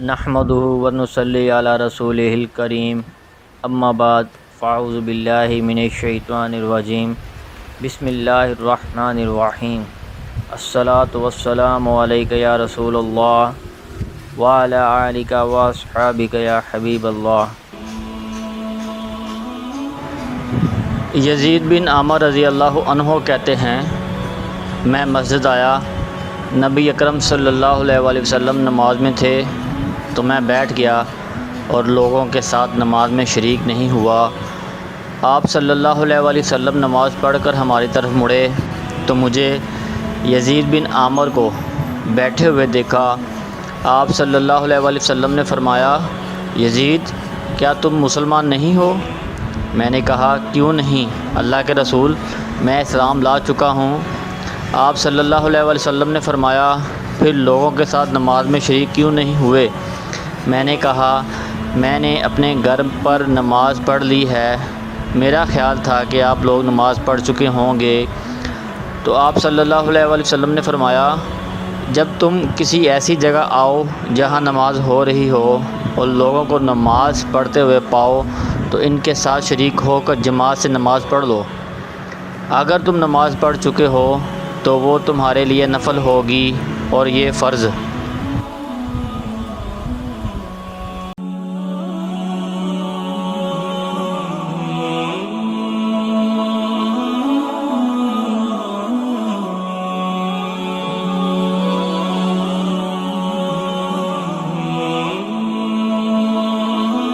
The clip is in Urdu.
نحمده ونصلی علی رسولہ الکریم اما بعد فاعوذ باللہ من الشیطان الرجیم بسم اللہ الرحمن الرحیم الصلاۃ والسلام علیک یا رسول اللہ وعلی آلک واصحابک یا حبیب اللہ۔ یزید بن عامر رضی اللہ عنہ کہتے ہیں، میں مسجد آیا، نبی اکرم صلی اللہ علیہ وآلہ وسلم نماز میں تھے تو میں بیٹھ گیا اور لوگوں کے ساتھ نماز میں شریک نہیں ہوا۔ آپ صلی اللہ علیہ وآلہ وسلم نماز پڑھ کر ہماری طرف مڑے تو مجھے یزید بن عامر کو بیٹھے ہوئے دیکھا۔ آپ صلی اللہ علیہ وآلہ وسلم نے فرمایا، یزید کیا تم مسلمان نہیں ہو؟ میں نے کہا، کیوں نہیں اللہ کے رسول، میں اسلام لا چکا ہوں۔ آپ صلی اللہ علیہ وآلہ وسلم نے فرمایا، پھر لوگوں کے ساتھ نماز میں شریک کیوں نہیں ہوئے؟ میں نے کہا، میں نے اپنے گھر پر نماز پڑھ لی ہے، میرا خیال تھا کہ آپ لوگ نماز پڑھ چکے ہوں گے۔ تو آپ صلی اللہ علیہ وآلہ وسلم نے فرمایا، جب تم کسی ایسی جگہ آؤ جہاں نماز ہو رہی ہو اور لوگوں کو نماز پڑھتے ہوئے پاؤ تو ان کے ساتھ شریک ہو کر جماعت سے نماز پڑھ لو۔ اگر تم نماز پڑھ چکے ہو تو وہ تمہارے لیے نفل ہوگی اور یہ فرض